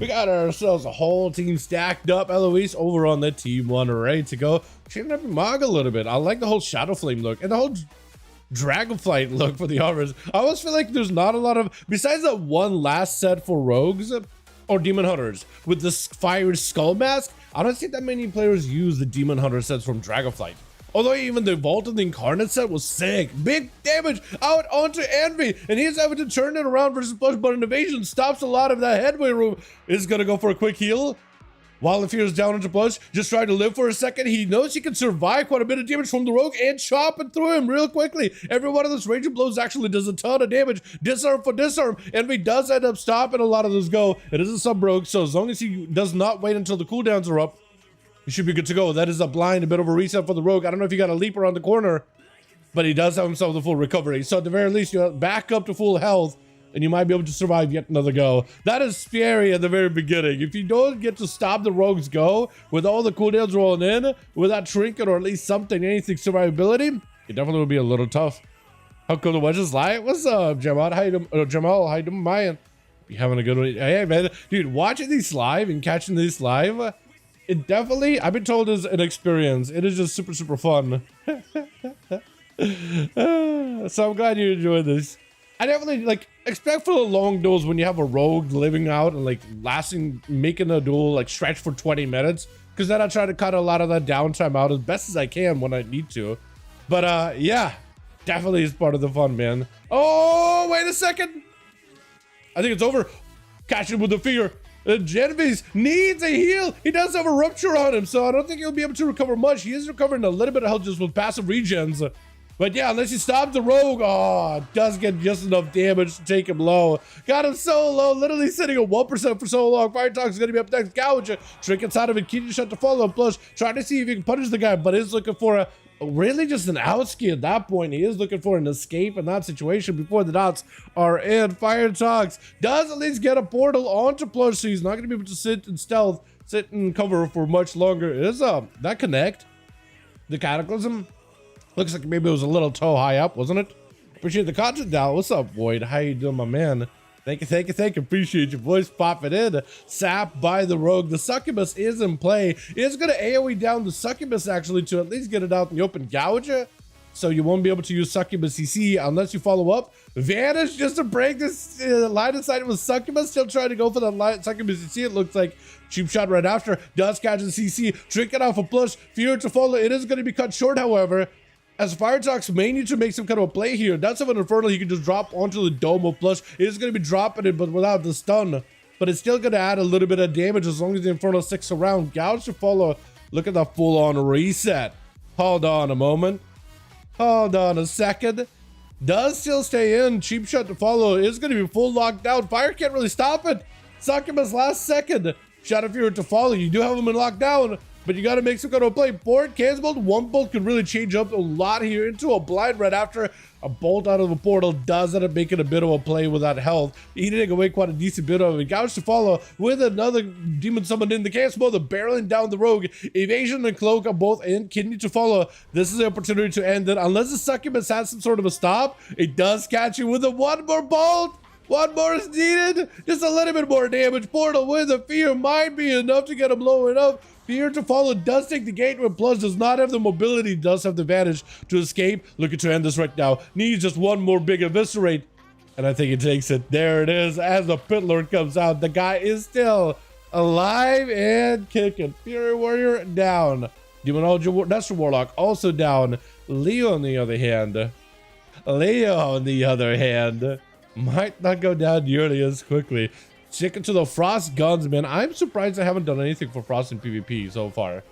We got ourselves a whole team stacked up, Eloise, over on the team one, ready to go. Changing up your Mog a little bit. I like the whole Shadow Flame look and the whole Dragonflight look for the armors. I always feel like there's not a lot of, besides that one last set for rogues or demon hunters with this fire skull mask, I don't think that many players use the demon hunter sets from Dragonflight. Although even the Vault of the Incarnate set was sick. Big damage out onto Envy, and he's having to turn it around versus Push, but an evasion stops a lot of that headway room. Is gonna go for a quick heal. While the fear is down into Push, just trying to live for a second. He knows he can survive quite a bit of damage from the rogue and chop it through him real quickly. Every one of those raging blows actually does a ton of damage. Disarm for disarm. Envy does end up stopping a lot of those go. It is a sub-rogue, so as long as he does not wait until the cooldowns are up, he should be good to go. That is a blind, a bit of a reset for the rogue. I don't know if he got a leap around the corner, but he does have himself the full recovery. So at the very least, you're back up to full health, and you might be able to survive yet another go. That is scary at the very beginning. If you don't get to stop the rogues go with all the cooldowns rolling in, with that trinket or at least something, anything survivability, it definitely will be a little tough. How cool the wedges lie? What's up, Jamal? How you doing? Jamal, how you doing, man? You having a good one? Hey, man. Dude, watching these live and catching these live, it definitely, I've been told, is an experience. It is just super, super fun. So I'm glad you enjoyed this. I definitely, like, expect for the long duels when you have a rogue living out and, like, making a duel, like, stretch for 20 minutes. Because then I try to cut a lot of that downtime out as best as I can when I need to. But, yeah, definitely is part of the fun, man. Oh, wait a second. I think it's over. Catch him with the fear. Genovese needs a heal. He does have a rupture on him, so I don't think he'll be able to recover much. He is recovering a little bit of health just with passive regens. But yeah, unless you stop the rogue, oh, it does get just enough damage to take him low. Got him so low, literally sitting at 1% for so long. Fire Talk is going to be up next. Gouge, trick inside of it. Key shot to follow him. Plus, trying to see if he can punish the guy, but is looking for a really just an outski at that point. He is looking for an escape in that situation before the dots are in. Fire Talks does at least get a portal onto Plush, so he's not going to be able to sit in stealth, sit in cover for much longer. Is that connect? The Cataclysm? Looks like maybe it was a little toe high up, wasn't it? Appreciate the content, Dal. What's up, Void? How you doing, my man? Thank you. Appreciate your voice popping in. Sap by the rogue. The succubus is in play. It's going to AoE down the succubus, actually, to at least get it out in the open gouge. So you won't be able to use succubus CC unless you follow up. Vanish just to break this line of sight with succubus. Still trying to go for that succubus CC. It looks like cheap shot right after. Does catch the CC. Trinket off a Plush. Fear to follow. It is going to be cut short, however, as Fire Talks may need to make some kind of a play here. That's have an Infernal he can just drop onto the dome of Plush. It is going to be dropping it, but without the stun. But it's still going to add a little bit of damage as long as the Infernal sticks around. Gouge to follow. Look at the full-on reset. Hold on a moment. Hold on a second. Does still stay in. Cheap shot to follow. Is going to be full lockdown. Fire can't really stop it. Succubus last second. Shadow Fury to follow. You do have him in lockdown, but you got to make some kind of a play. Board cancel bolt. One bolt could really change up a lot here into a blind right after a bolt out of a portal does end up making a bit of a play with that health. Eating away quite a decent bit of it. Gouge to follow with another demon summoned in the cancel mode. The barreling down the rogue. Evasion and cloak are both in. Kidney to follow. This is the opportunity to end it. Unless the succubus has some sort of a stop, it does catch you with a one more bolt. One more is needed. Just a little bit more damage. Portal with a fear might be enough to get him low enough. Fear to follow does take the gateway, plus does not have the mobility, does have the advantage to escape. Looking to end this right now. Needs just one more big eviscerate, and I think he takes it. There it is. As the Pit Lord comes out, the guy is still alive and kicking. Fury Warrior down. Demonology Duster Warlock also down. Leo on the other hand. Might not go down nearly as quickly. Sticking to the Frost guns, man. I'm surprised I haven't done anything for Frost in PvP so far.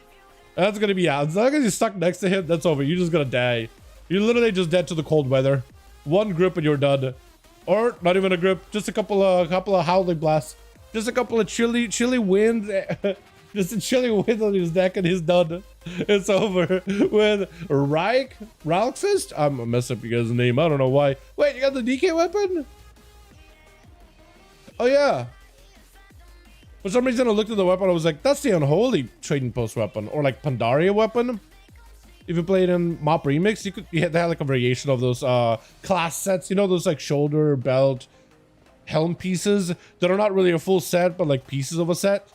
That's gonna be out. As long as you're stuck next to him, that's over. You're just gonna die. You're literally just dead to the cold weather. One grip and you're done. Or not even a grip. Just a couple of howling blasts. Just a couple of chilly winds. Just a chilly wind on his neck and he's done. It's over with Ralkfist. I'm gonna mess up you guys' name. I don't know why. Wait, you got the DK weapon? Oh yeah. For some reason I looked at the weapon, I was like, that's the unholy trading post weapon, or like Pandaria weapon. If you played in Mop Remix, they had like a variation of those class sets, you know, those like shoulder, belt, helm pieces that are not really a full set, but like pieces of a set.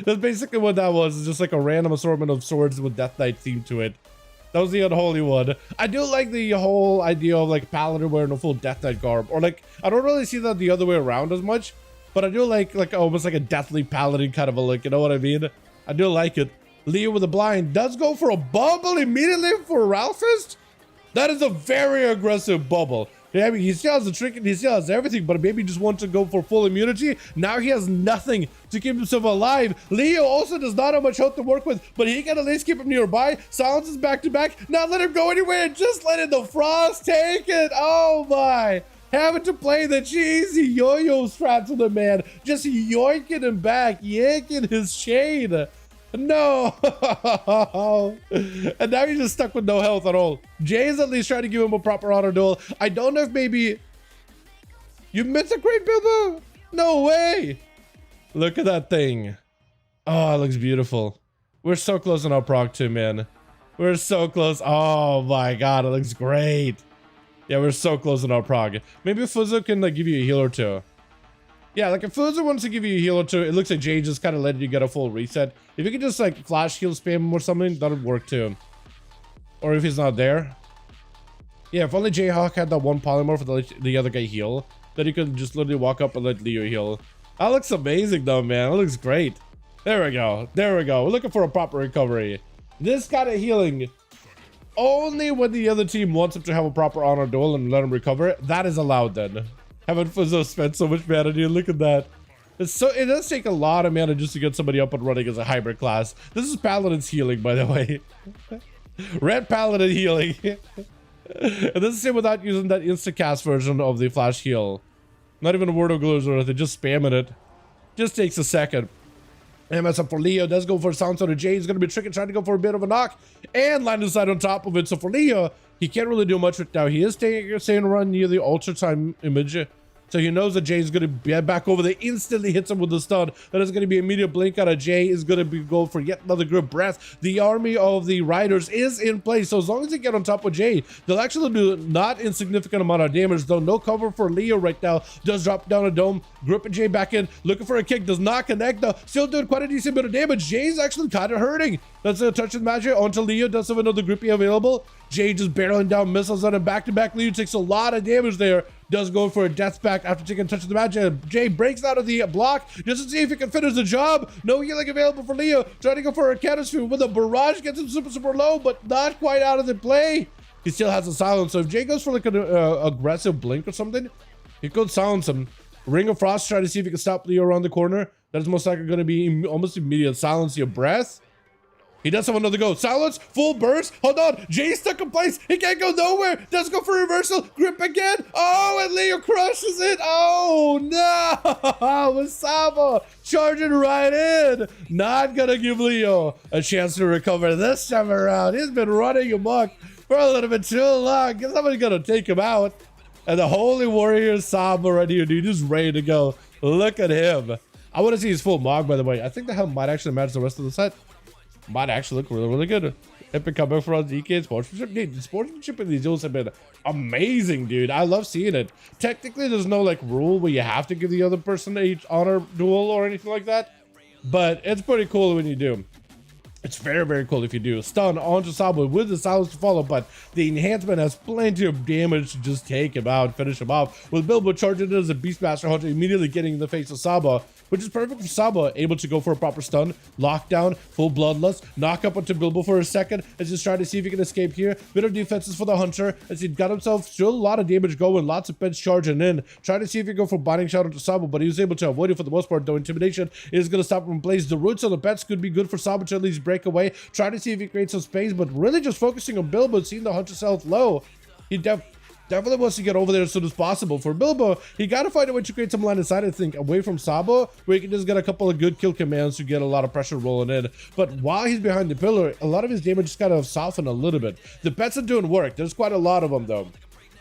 That's basically what that was. It's just like a random assortment of swords with Death Knight theme to it. That was the unholy one. I do like the whole idea of like Paladin wearing a full Death Knight garb, or like I don't really see that the other way around as much, but I do like almost like a Deathly Paladin kind of a look. You know what I mean? I do like it. Leo with the blind does go for a bubble immediately for Ralphist. That is a very aggressive bubble. Yeah, I mean, he still has the trick and he still has everything, but maybe just wants to go for full immunity. Now he has nothing to keep himself alive. Leo also does not have much health to work with, but he can at least keep him nearby. Silence is back to back. Not let him go anywhere. Just letting the frost take it. Oh my. Having to play the cheesy yo-yo strats with the man. Just yoinking him back, yanking his chain. No. And now he's just stuck with no health at all. Jay's at least trying to give him a proper honor duel. I don't know if maybe you Mythocrate Bilbo. No way. Look at that thing. Oh, it looks beautiful. We're so close on our proc too, man. We're so close. Oh my god, it looks great. Yeah, we're so close on our prog. Maybe Fuzzo can like give you a heal or two. Yeah, like if Fuzzo wants to give you a heal or two, it looks like Jay just kind of letting you get a full reset. If you could just like flash heal spam him or something, that would work too. Or if he's not there. Yeah, if only Jayhawk had that one polymorph for the other guy heal, then he could just literally walk up and let Leo heal. That looks amazing though, man. That looks great. There we go. There we go. We're looking for a proper recovery. This kind of healing, only when the other team wants him to have a proper honor duel and let him recover it, that is allowed then. Haven't Fuzzo spent so much mana, dude. Look at that. It does take a lot of mana just to get somebody up and running as a hybrid class. This is Paladin's healing, by the way. Red Paladin healing. And this is it without using that insta-cast version of the flash heal. Not even a word of glows or anything, just spamming it. Just takes a second. MS up for Leo, does go for a sound so Jay is going to be tricky, trying to go for a bit of a knock and land inside on top of it. So for Leo, he can't really do much right now. He is staying around near the ultra time image. So he knows that Jay is going to be back over there, instantly hits him with the stun. That is going to be immediate blink out of Jay, is going to be go for yet another good breath. The army of the riders is in place. So as long as they get on top of Jay, they'll actually do not insignificant amount of damage, though. No cover for Leo right now. Does drop down a dome, gripping Jay back in, looking for a kick, does not connect though. Still doing quite a decent bit of damage. Jay's actually kind of hurting. That's a touch of magic onto Leo. Does have another grippy available. Jay just barreling down missiles on him back to back. Leo takes a lot of damage there. Does go for a death pact after taking a touch of the magic. Jay breaks out of the block just to see if he can finish the job. No healing available for Leo. Trying to go for a canister with a barrage, gets him super low, but not quite out of the play. He still has a silence. So if Jay goes for like an aggressive blink or something, he could silence him. Ring of Frost, try to see if he can stop Leo around the corner. That is most likely going to be almost immediate. Silence your breath. He does have another go. Silence, full burst. Hold on. Jay's stuck in place. He can't go nowhere. Does go for reversal. Grip again. Oh, and Leo crushes it. Oh, no. Wasaba charging right in. Not going to give Leo a chance to recover this time around. He's been running amok for a little bit too long. Somebody's going to take him out. And the Holy Warrior Saba right here, dude, just ready to go. Look at him. I want to see his full Mog, by the way. I think the helm might actually match the rest of the set. Might actually look really good. Epic comeback for DK sportsmanship. Dude, the sportsmanship in these duels have been amazing, dude. I love seeing it. Technically, there's no like rule where you have to give the other person a honor duel or anything like that, but it's pretty cool when you do. It's very cool if you do. Stun onto Sabo with the silence to follow, but the enhancement has plenty of damage to just take him out, finish him off. With Bilbo charging it as a Beastmaster Hunter, immediately getting in the face of Saba, which is perfect for Saba, able to go for a proper stun, lockdown, full bloodlust, knock up onto Bilbo for a second, as he's trying to see if he can escape here. Bit of defenses for the Hunter, as he got himself still a lot of damage going, lots of pets charging in, trying to see if he can go for Binding Shot onto Saba, but he was able to avoid it for the most part, though Intimidation is going to stop him in place. The roots of the pets could be good for Saba to at least break away, trying to see if he creates some space, but really just focusing on Bilbo, seeing the Hunter's health low. He definitely wants to get over there as soon as possible. For Bilbo, he got to find a way to create some line of sight, I think, away from Sabo, where he can just get a couple of good kill commands to get a lot of pressure rolling in. But while he's behind the pillar, a lot of his damage just kind of softened a little bit. The pets are doing work. There's quite a lot of them, though.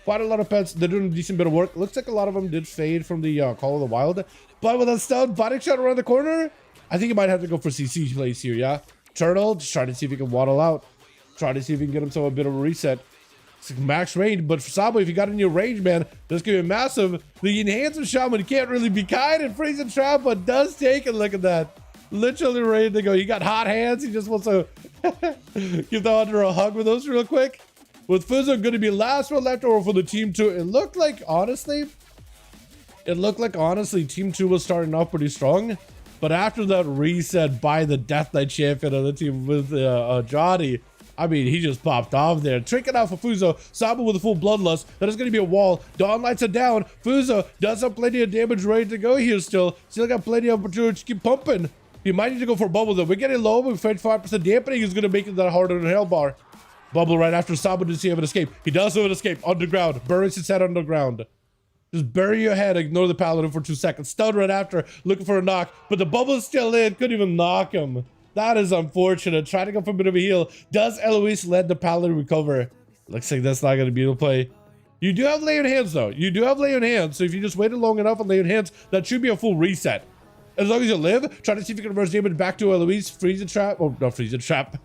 Quite a lot of pets. They're doing a decent bit of work. Looks like a lot of them did fade from the Call of the Wild. But with a stun body shot around the corner, I think he might have to go for CC plays here, yeah? Turtle, just trying to see if he can waddle out. Try to see if he can get himself a bit of a reset. It's max range, but for Sabo, if you got in your range, man, that's gonna be massive. The enhancement shaman can't really be kind and freeze and trap, but does take it. Look at that. Literally ready to go. He got hot hands. He just wants to give the hunter a hug with those real quick. With Fuzo going to be last one left over for the team 2. It looked like, honestly, team 2 was starting off pretty strong. But after that reset by the Death Knight champion of the team with Johnny, I mean, he just popped off there. Trick it out for Fuzo. Sabo with a full bloodlust. That is going to be a wall. Dawn lights it down. Fuzo does have plenty of damage ready to go here still. Still got plenty of opportunity to keep pumping. He might need to go for Bubble though. We're getting low. We've had 5% dampening. He's going to make it that harder than Hell Bar. Bubble right after Sabo. Does he have an escape? He does have an escape. Underground. Buries his head underground. Just bury your head. Ignore the paladin for 2 seconds. Stun right after. Looking for a knock. But the bubble is still in. Couldn't even knock him. That is unfortunate. Trying to go for a bit of a heal. Does Eloise let the paladin recover? Looks like that's not going to be the play. You do have lay on hands though. You do have lay on hands. So if you just waited long enough on lay on hands, that should be a full reset. As long as you live, try to see if you can reverse damage back to Eloise. Freeze and trap. Oh, not freeze and trap.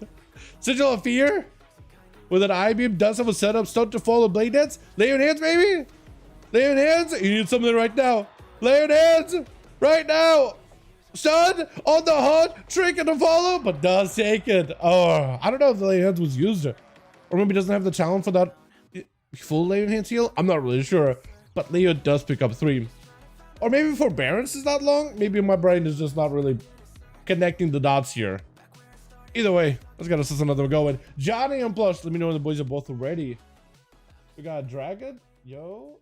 Sigil of Fear. With an eye beam, does have a setup. Start to follow blade dance. Lay on hands, baby. Lay on hands. You need something right now. Lay on hands. Right now. Stun on the hunt. Trinket to follow, but does take it. Oh, I don't know if the lay on hands was used. Or maybe doesn't have the challenge for that full lay on hands heal. I'm not really sure. But Leo does pick up 3. Or maybe forbearance is not long. Maybe my brain is just not really connecting the dots here. Either way, let's get us another going. Johnny and Plus, let me know when the boys are both ready. We got a dragon. Yo.